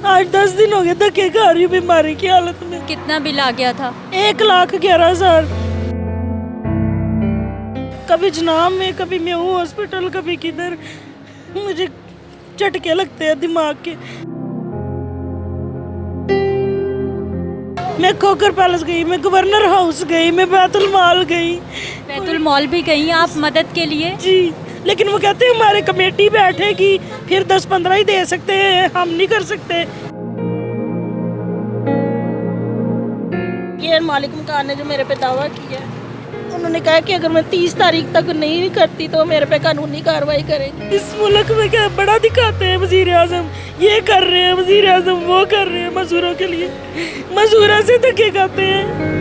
आज 10 दिन हो गए धक्के खा रही हूँ बीमारी की हालत में। कितना बिल आ गया था? 1,11,000। कभी जनाब में, कभी मैं हूँ हॉस्पिटल, कभी किधर। मुझे झटके लगते हैं दिमाग के। मैं खोकर पैलेस गई, मैं गवर्नर हाउस गई, मैं बैतुल मॉल गई। बैतुल मॉल भी गई आप मदद के लिए? जी, लेकिन वो कहते हैं हमारे कमेटी बैठेगी, फिर 10-15 ही दे सकते हैं, हम नहीं कर सकते। ये मालिक मकान ने जो मेरे पे दावा किया, उन्होंने कहा कि अगर मैं 30 तारीख तक नहीं करती तो मेरे पे कानूनी कार्रवाई करेंगे। इस मुल्क में क्या बड़ा दिखाते हैं वजीर आजम, ये कर रहे हैं वजीर आजम, वो कर रहे हैं मजदूरों के लिए, मजदूरों से धक्के खाते हैं।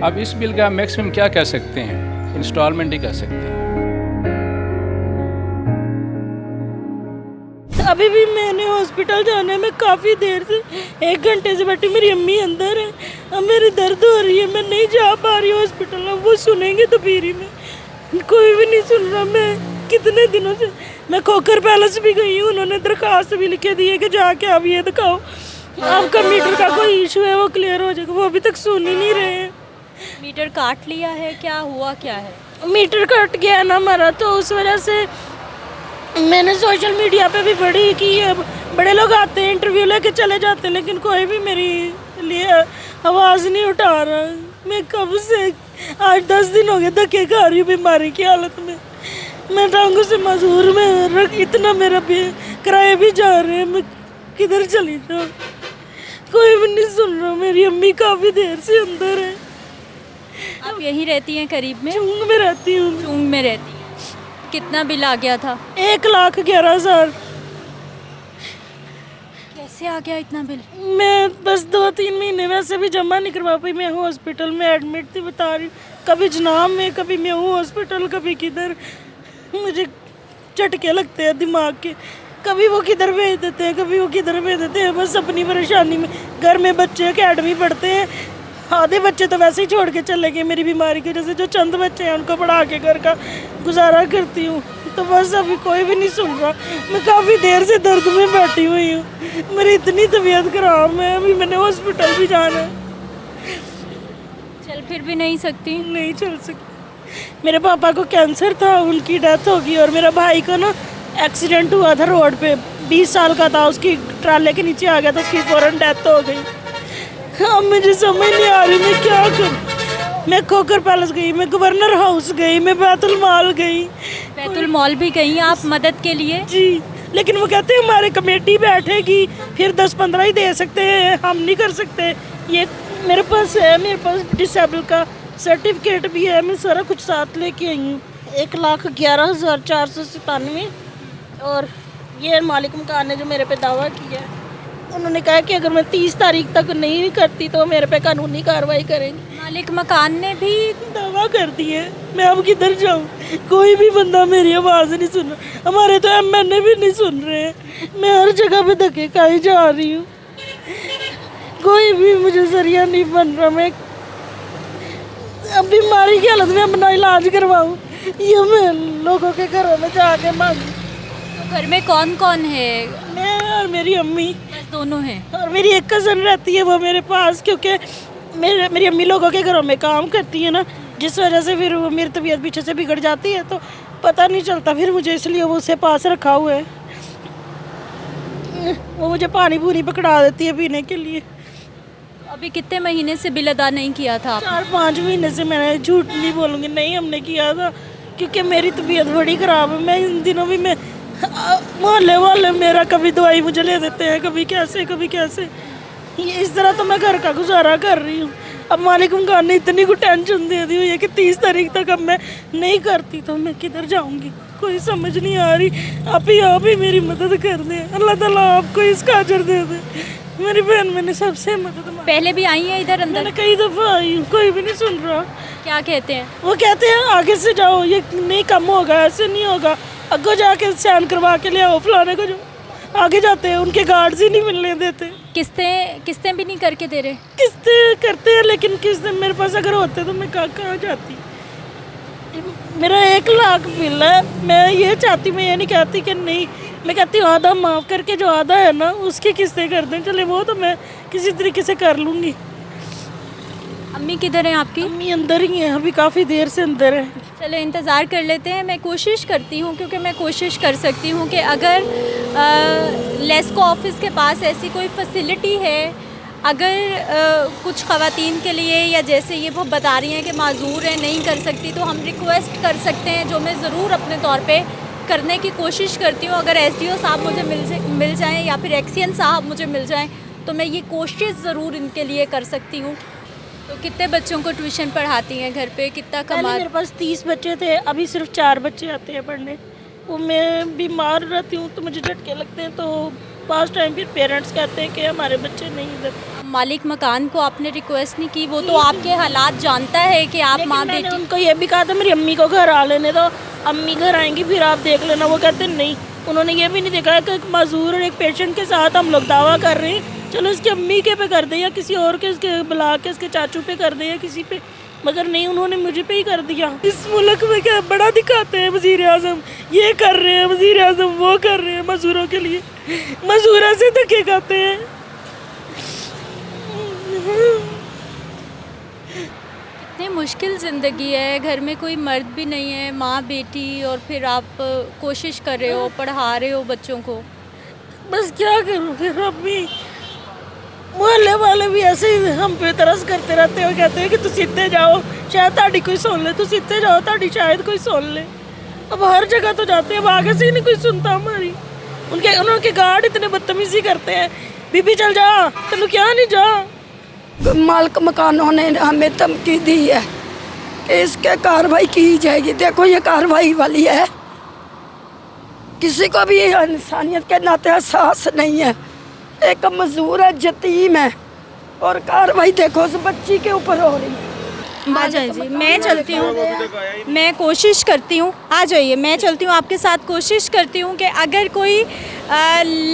अब इस बिल का मैक्सिमम क्या कह सकते हैं? इंस्टॉलमेंट ही कह सकते हैं। अभी भी मैंने हॉस्पिटल जाने में काफ़ी देर से 1 घंटे से बैठी, मेरी अम्मी अंदर है, अब मेरी दर्द हो रही है, मैं नहीं जा पा रही हूँ हॉस्पिटल। अब वो सुनेंगे तो फिर में, कोई भी नहीं सुन रहा। मैं कितने दिनों से मैं खोकर पैलेस भी गई हूँ, उन्होंने दरखास्त भी लिखे दी है कि जाके आप ये दिखाओ आपका मीटर का कोई इशू है वो क्लियर हो जाएगा, वो अभी तक सुन ही नहीं रहे हैं। मीटर काट लिया है? क्या हुआ क्या है? मीटर कट गया है ना हमारा, तो उस वजह से मैंने सोशल मीडिया पे भी पढ़ी कि बड़े लोग आते हैं इंटरव्यू लेके चले जाते हैं, लेकिन कोई भी मेरी लिए आवाज़ नहीं उठा रहा। मैं कब से आज 10 दिन हो गए धक्के खा रही हूँ बीमारी की हालत में। मैं टांगों से मजबूर में इतना मेरा भी किराए भी जा रहे हैं, मैं किधर चली जाऊँ, कोई भी नहीं सुन रहा। मेरी अम्मी काफ़ी देर से अंदर है। आप यही रहती हैं करीब में? चुंग में रहती हूँ। चुंग में रहती हैं। कितना बिल आ गया था? 1,11,000। कैसे आ गया इतना बिल? मैं बस 2-3 महीने वैसे भी जमा नहीं करवा पाई। मैं हूँ हॉस्पिटल में एडमिट थी, बता रही हूँ, कभी जनाब में, कभी मैं हूँ हॉस्पिटल, कभी किधर। मुझे झटके लगते हैं दिमाग के, कभी वो किधर भेज देते हैं, कभी वो किधर भेज देते हैं, बस अपनी परेशानी में। घर में बच्चे अकेडमी पढ़ते हैं, आधे बच्चे तो वैसे ही छोड़ के चले गए मेरी बीमारी की वजह से। जो चंद बच्चे हैं उनको पढ़ा के घर का गुजारा करती हूँ, तो बस अभी कोई भी नहीं सुन रहा। मैं काफ़ी देर से दर्द में बैठी हुई हूँ, मेरी इतनी तबीयत खराब है, अभी मैंने हॉस्पिटल भी जाना है। चल फिर भी नहीं सकती? नहीं चल सकती। मेरे पापा को कैंसर था, उनकी डेथ हो गई, और मेरा भाई को ना एक्सीडेंट हुआ था रोड पे, 20 साल का था, उसकी ट्राले के नीचे आ गया था, उसकी फ़ौरन डेथ हो गई। अब मुझे समझ नहीं आ रही मैं क्या करूं। मैं खोकर पैलेस गई, मैं गवर्नर हाउस गई, मैं बैतुल मॉल गई। बैतुल मॉल भी गई आप मदद के लिए? जी, लेकिन वो कहते हैं हमारे कमेटी बैठेगी, फिर 10-15 ही दे सकते हैं, हम नहीं कर सकते। ये मेरे पास है, मेरे पास डिसेबल का सर्टिफिकेट भी है, मैं सारा कुछ साथ लेके आई हूँ। 1,11,497। और ये मालिक मकान ने जो मेरे पे दावा किया, उन्होंने कहा कि अगर मैं 30 तारीख तक नहीं करती तो मेरे पे कानूनी कार्रवाई करेंगे। मालिक मकान ने भी दावा कर दिया। मैं अब किधर जाऊँ, कोई भी बंदा मेरी आवाज़ नहीं सुन रहा, हमारे तो MNA भी नहीं सुन रहे हैं। मैं हर जगह पे धक्के खाई जा रही हूँ, कोई भी मुझे जरिया नहीं बन रहा। मैं अब बीमारी की हालत में अपना इलाज करवाऊँ, ये मैं लोगों के घरों में जाके मांगू। तो घर में कौन कौन है? मैं और मेरी अम्मी, बस दोनों हैं? और मेरी एक कज़न रहती है वो मेरे पास, क्योंकि मेरी अम्मी लोगों के घरों में काम करती है ना, जिस वजह से फिर वो मेरी तबीयत पीछे से बिगड़ जाती है, तो पता नहीं चलता फिर मुझे, इसलिए वो उसे पास रखा हुआ है। वो मुझे पानी पूरी पकड़ा देती है पीने के लिए। अभी कितने महीने से बिल अदा नहीं किया था आपने? 4-5 महीने से। मैंने झूठ नहीं बोलूँगी, नहीं हमने किया था, क्योंकि मेरी तबीयत बड़ी ख़राब है। मैं इन दिनों भी मैं मोहल्ले वाले मेरा कभी दवाई मुझे ले देते हैं, कभी कैसे कभी कैसे, ये इस तरह तो मैं घर का गुजारा कर रही हूँ। अब मालिक मकान ने इतनी को टेंशन दे दी हुई है कि 30 तारीख तक अब मैं नहीं करती तो मैं किधर जाऊँगी, कोई समझ नहीं आ रही। आप ही मेरी मदद कर दें, अल्लाह ताला आपको इसका अजर दे दे। मेरी बहन मैंने सबसे मदद मांगी। पहले भी आई है इधर अंदर? मैंने कई दफ़ा आई हूँ, कोई भी नहीं सुन रहा। क्या कहते हैं? वो कहते हैं आगे से जाओ, ये नहीं कम होगा, ऐसे नहीं होगा, अगो जाके स्कैन करवा के ले आओ फलाने को। जो आगे जाते हैं उनके गार्ड्स ही नहीं मिलने देते। किस्तें भी नहीं करके दे रहे? किस्तें करते हैं, लेकिन किस्तें मेरे पास अगर होते तो मैं कहाँ जाती। मेरा 1 लाख बिल है। मैं ये चाहती, मैं ये नहीं कहती कि नहीं, मैं कहती हूँ आधा माफ़ करके जो आधा है ना उसकी किस्तें कर दें, चले वो तो मैं किसी तरीके से कर लूँगी। अम्मी किधर हैं आपकी? अम्मी अंदर ही हैं, अभी काफ़ी देर से अंदर है। चलो इंतज़ार कर लेते हैं। मैं कोशिश करती हूँ, क्योंकि मैं कोशिश कर सकती हूँ कि अगर लेस्को ऑफिस के पास ऐसी कोई फैसिलिटी है, अगर कुछ ख़वातीन के लिए, या जैसे ये वो बता रही हैं कि माजूर है नहीं कर सकती, तो हम रिक्वेस्ट कर सकते हैं, जो मैं ज़रूर अपने तौर पे करने की कोशिश करती हूँ। अगर एसडीओ साहब मुझे मिल जाएँ या फिर एक्सीएन साहब मुझे मिल जाएँ तो मैं ये कोशिश ज़रूर इनके लिए कर सकती हूँ। तो कितने बच्चों को ट्यूशन पढ़ाती हैं घर पे, कितना पहले कमा? मेरे पास 30 बच्चे थे, अभी सिर्फ 4 बच्चे आते हैं पढ़ने। वो मैं बीमार रहती हूँ तो मुझे झटके लगते हैं, तो पास टाइम फिर पेरेंट्स कहते हैं कि हमारे बच्चे नहीं इधर। मालिक मकान को आपने रिक्वेस्ट नहीं की? वो तो आपके हालात जानता है कि आप माँ मैंने बेटी। उनको ये भी कहा था मेरी अम्मी को घर आ लेने दो, अम्मी घर आएंगी फिर आप देख लेना। वो कहते नहीं, उन्होंने ये भी नहीं देखा कि एक मजदूर और एक पेशेंट के साथ हम लोग दावा कर रहे हैं, चलो इसकी अम्मी के पे कर दे या किसी और के, इसके बुला के इसके चाचू पे कर दे या किसी पे, मगर नहीं, उन्होंने मुझे पे ही कर दिया। इस मुल्क में क्या बड़ा दिखाते हैं वज़ीर आज़म, ये कर रहे हैं वज़ीर आज़म, वो कर रहे हैं मजदूरों के लिए, मजदूरों से धक्के खाते हैं। इतनी मुश्किल ज़िंदगी है, घर में कोई मर्द भी नहीं है, माँ बेटी, और फिर आप कोशिश कर रहे हो, पढ़ा रहे हो बच्चों को। बस क्या करूँ फिर। अभी मोहल्ले वाले भी ऐसे ही हम पे तरस करते रहते हैं, कहते हैं कि तुम सीधे जाओ, शायद ताड़ी कोई सुन ले, तुम सीधे जाओ ताड़ी शायद कोई सुन ले। अब हर जगह तो जाते हैं, अब आगे से ही नहीं कोई सुनता हमारी। उनके गार्ड इतने बदतमीजी करते हैं, बीबी चल जा, तेन क्या नहीं जा। मालिक मकानों ने हमें धमकी दी है कि इसके कार्रवाई की जाएगी। देखो ये कार्रवाई वाली है, किसी को भी इंसानियत के नाते एहसास नहीं है। एक मजदूर है, यतीम है, और कार्रवाई देखो उस बच्ची के ऊपर हो रही है। आ जाइए जी, मैं चलती हूँ, मैं कोशिश करती हूँ, आ जाइए, मैं चलती हूँ आपके साथ। कोशिश करती हूँ कि अगर कोई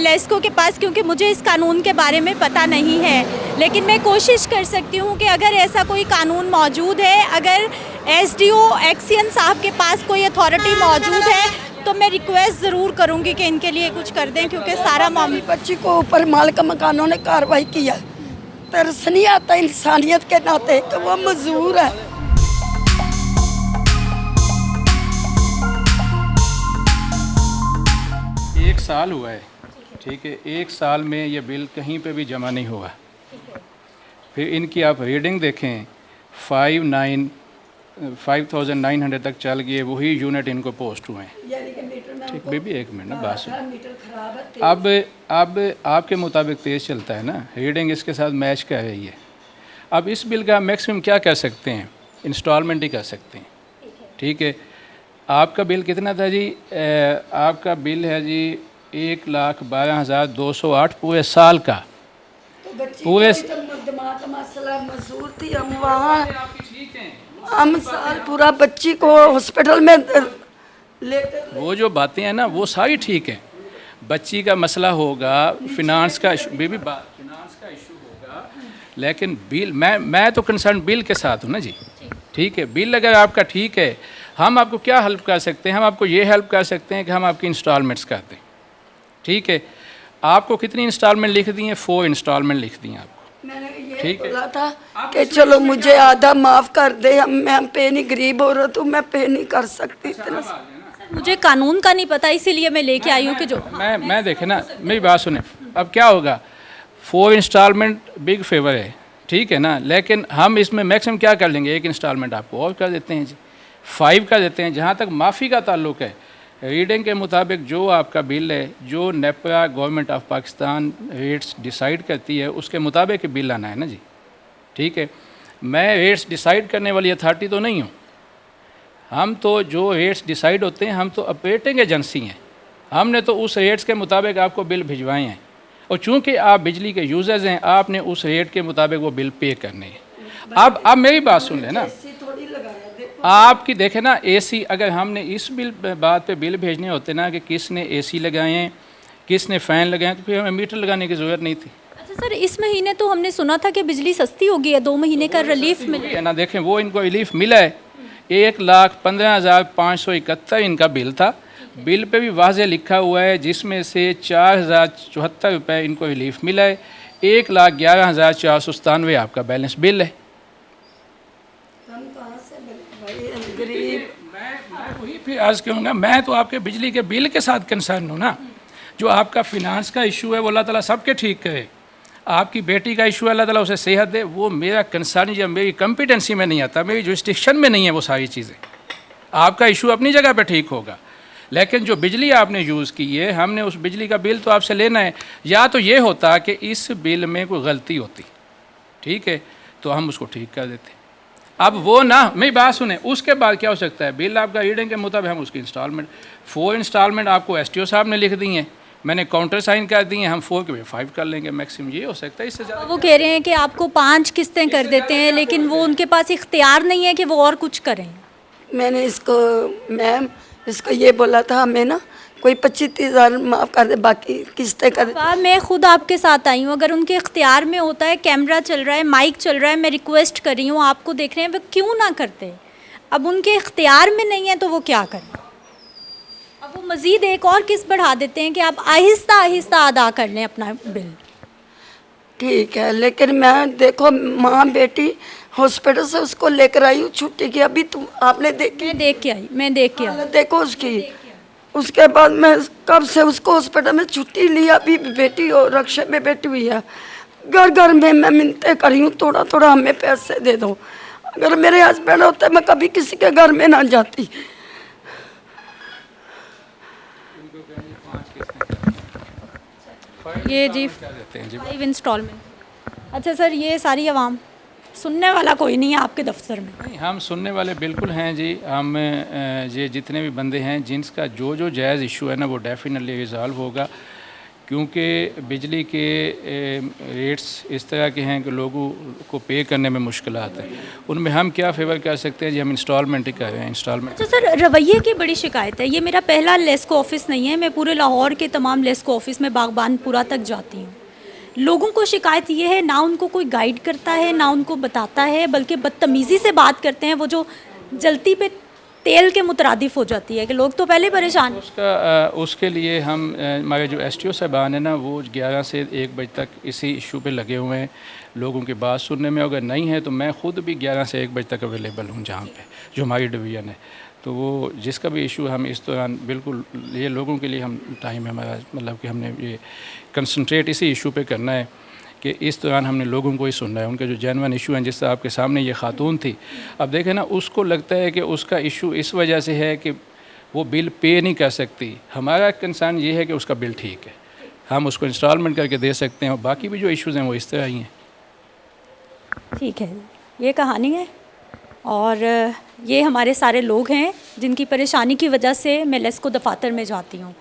लेस्को के पास, क्योंकि मुझे इस कानून के बारे में पता नहीं है, लेकिन मैं कोशिश कर सकती हूँ कि अगर ऐसा कोई कानून मौजूद है, अगर एसडीओ एक्सीएन साहब के पास कोई अथॉरिटी मौजूद है, तो मैं रिक्वेस्ट ज़रूर करूँगी कि इनके लिए कुछ कर दें, क्योंकि सारा मामला। बच्ची को ऊपर मालिक मकानों ने कार्रवाई किया। तरस नहीं आता इंसानियत के नाते कि वो मजदूर है। 1 साल हुआ है, ठीक है, 1 साल में ये बिल कहीं पे भी जमा नहीं हुआ। फिर इनकी आप रीडिंग देखें, 5,900 तक चल गए, वही यूनिट इनको पोस्ट हुए हैं। ठीक बेबी, 1 मिनट ना बात सुन। अब आपके मुताबिक तेज़ चलता है ना, रीडिंग इसके साथ मैच कर रही है। अब इस बिल का मैक्सिमम क्या कर सकते हैं, इंस्टॉलमेंट ही कर सकते हैं। ठीक है, आपका बिल कितना था जी? आपका बिल है जी 1,12,208 पूरे साल का। पूरे मजदूर थी, हम वहाँ हम साल पूरा बच्ची को हॉस्पिटल में लेकर। वो जो बातें हैं ना वो सारी ठीक है। बच्ची का मसला होगा, फिनांस का बेबी फिनांस का इशू होगा, लेकिन बिल मैं तो कंसर्न बिल के साथ हूँ ना जी। ठीक है, बिल अगर आपका ठीक है, हम आपको क्या हेल्प कर सकते हैं? हम आपको ये हेल्प कर सकते हैं कि हम आपकी इंस्टॉलमेंट्स कर दें। ठीक है, आपको कितनी इंस्टॉलमेंट लिख दी हैं? 4 इंस्टॉलमेंट लिख दी हैं आपको। मैंने ये बोला था कि चलो मुझे आधा माफ़ कर दे, मैं पे नहीं, गरीब औरत हूँ, मैं पे नहीं कर सकती इतना। मुझे कानून का नहीं पता, इसीलिए मैं लेके आई हूँ कि जो मैं देखे ना, मेरी बात सुने। अब क्या होगा, 4 इंस्टॉलमेंट बिग फेवर है, ठीक है ना, लेकिन हम इसमें मैक्सिमम क्या कर लेंगे, 1 इंस्टॉलमेंट आपको और कर देते हैं जी, 5 कर देते हैं। जहाँ तक माफ़ी का ताल्लुक है, रीडिंग के मुताबिक जो आपका बिल है, जो NEPRA government of Pakistan rates decide करती है, उसके मुताबिक बिल आना है ना जी। ठीक है, मैं रेट्स डिसाइड करने वाली अथॉरिटी तो नहीं हूँ। हम तो जो रेट्स डिसाइड होते हैं, हम तो ऑपरेटिंग एजेंसी हैं। हमने तो उस रेट्स के मुताबिक आपको बिल भिजवाए हैं, और चूँकि आप बिजली के यूज़र्स हैं, आपने उस रेट के मुताबिक वो बिल पे करने हैं। अब मेरी बात सुन लेना, आपकी देखें ना, एसी, अगर हमने इस बात पे बिल भेजने होते ना कि किसने एसी लगाए हैं, किसने फ़ैन लगाए, तो फिर हमें मीटर लगाने की ज़रूरत नहीं थी। अच्छा सर, इस महीने तो हमने सुना था कि बिजली सस्ती हो गई है, 2 महीने का रिलीफ मिला है ना। देखें, वो इनको रिलीफ मिला है, 1,15,571 इनका बिल था। बिल पे भी वाज़े लिखा हुआ है, जिसमें से 4,074 रुपये इनको रिलीफ मिला है। 1,11,497 आपका बैलेंस बिल है। गरीब मैं वही फिर अर्ज़ करूँगा, मैं तो आपके बिजली के बिल के साथ कंसर्न हूँ ना। जो आपका फिनांस का इशू है वो अल्लाह ताला सबके ठीक करे। आपकी बेटी का इशू है, अल्लाह ताला उसे सेहत दे, वो मेरा कंसर्न या मेरी कॉम्पिटेंसी में नहीं आता, मेरी जुरिस्डिक्शन में नहीं है वो सारी चीज़ें। आपका इशू अपनी जगह पे ठीक होगा, लेकिन जो बिजली आपने यूज़ की है, हमने उस बिजली का बिल तो आपसे लेना है। या तो ये होता कि इस बिल में कोई गलती होती, ठीक है, तो हम उसको ठीक कर देते। अब वो ना, मेरी बात सुने, उसके बाद क्या हो सकता है, बिल आपका रीडिंग के मुताबिक हम उसकी इंस्टॉलमेंट 4 इंस्टॉलमेंट आपको एसटीओ साहब ने लिख दी हैं, मैंने काउंटर साइन कर दी हैं, हम 4 के 5 कर लेंगे मैक्सिमम, ये हो सकता है। इससे ज़्यादा वो कह रहे हैं कि आपको 5 किस्तें कर देते हैं, लेकिन वो उनके पास इख्तियार नहीं है कि वो और कुछ करें। मैंने इसको मैम इसको ये बोला था, हमें ना कोई 25-30 हज़ार माफ़ कर दे, बाकी किस्तें कर दे। मैं खुद आपके साथ आई हूँ, अगर उनके इख्तियार में होता है, कैमरा चल रहा है, माइक चल रहा है, मैं रिक्वेस्ट कर रही हूँ, आपको देख रहे हैं, वो क्यों ना करते। अब उनके इख्तियार में नहीं है तो वो क्या करें। अब वो मज़ीद एक और किस्त बढ़ा देते हैं कि आप आहिस्ता आहिस्ता अदा कर लें अपना बिल। ठीक है, लेकिन मैं देखो माँ बेटी हॉस्पिटल से उसको लेकर आई हूँ छुट्टी की, अभी तुम आपने देखी मैं देख के आई हालत देखो उसकी। उसके बाद मैं कब से उसको हॉस्पिटल में छुट्टी लिया, अभी बेटी और रक्षा में बैठी हुई है। घर घर में मैं मिन्नतें करी हूँ, थोड़ा थोड़ा हमें पैसे दे दो। अगर मेरे हस्बैंड होते मैं कभी किसी के घर में ना जाती। ये जी क्या देते हैं जी। 5 इंस्टॉलमेंट। अच्छा सर, ये सारी आवाम सुनने वाला कोई नहीं है आपके दफ्तर में? नहीं, हम सुनने वाले बिल्कुल हैं जी। हम ये जितने भी बंदे हैं जिनका जो जो जायज़ इशू है ना, वो डेफिनेटली रिज़ॉल्व होगा, क्योंकि बिजली के रेट्स इस तरह के हैं कि लोगों को पे करने में मुश्किलात है। उनमें हम क्या फेवर कर सकते हैं जी, हम इंस्टॉलमेंट ही कर रहे हैं, इंस्टॉलमेंट। अच्छा सर, रवैये की बड़ी शिकायत है। ये मेरा पहला लेस्को ऑफिस नहीं है, मैं पूरे लाहौर के तमाम लेस्को ऑफिस में बागबानपुरा तक जाती हूँ। लोगों को शिकायत ये है, ना उनको कोई गाइड करता है, ना उनको बताता है, बल्कि बदतमीज़ी से बात करते हैं। वो जो जलती पे तेल के मुतरादिफ हो जाती है कि लोग तो पहले परेशान। उसके लिए हम हमारे जो एसटीओ साहबान हैं ना, वो 11 से 1 बजे तक इसी इशू पे लगे हुए हैं, लोगों की बात सुनने में। अगर नहीं है तो मैं ख़ुद भी 11 से 1 बजे तक अवेलेबल हूँ जहाँ पे जो हमारी डिवीज़न है। तो वो जिसका भी इशू हम इस दौरान बिल्कुल, ये लोगों के लिए हम टाइम है हमारा, मतलब कि हमने ये कंसंट्रेट इसी इशू पे करना है कि इस दौरान हमने लोगों को ही सुनना है, उनके जो जेन्युइन इशू हैं। जिससे आपके सामने ये खातून थी, अब देखें ना, उसको लगता है कि उसका इशू इस वजह से है कि वो बिल पे नहीं कर सकती। हमारा कंसर्न ये है कि उसका बिल ठीक है, हम उसको इंस्टॉलमेंट करके दे सकते हैं, और बाकी भी जो इश्यूज़ हैं वो इस तरह ही हैं। ठीक है, ये कहानी है, और ये हमारे सारे लोग हैं जिनकी परेशानी की वजह से मैं लेस्को दफातर में जाती हूँ।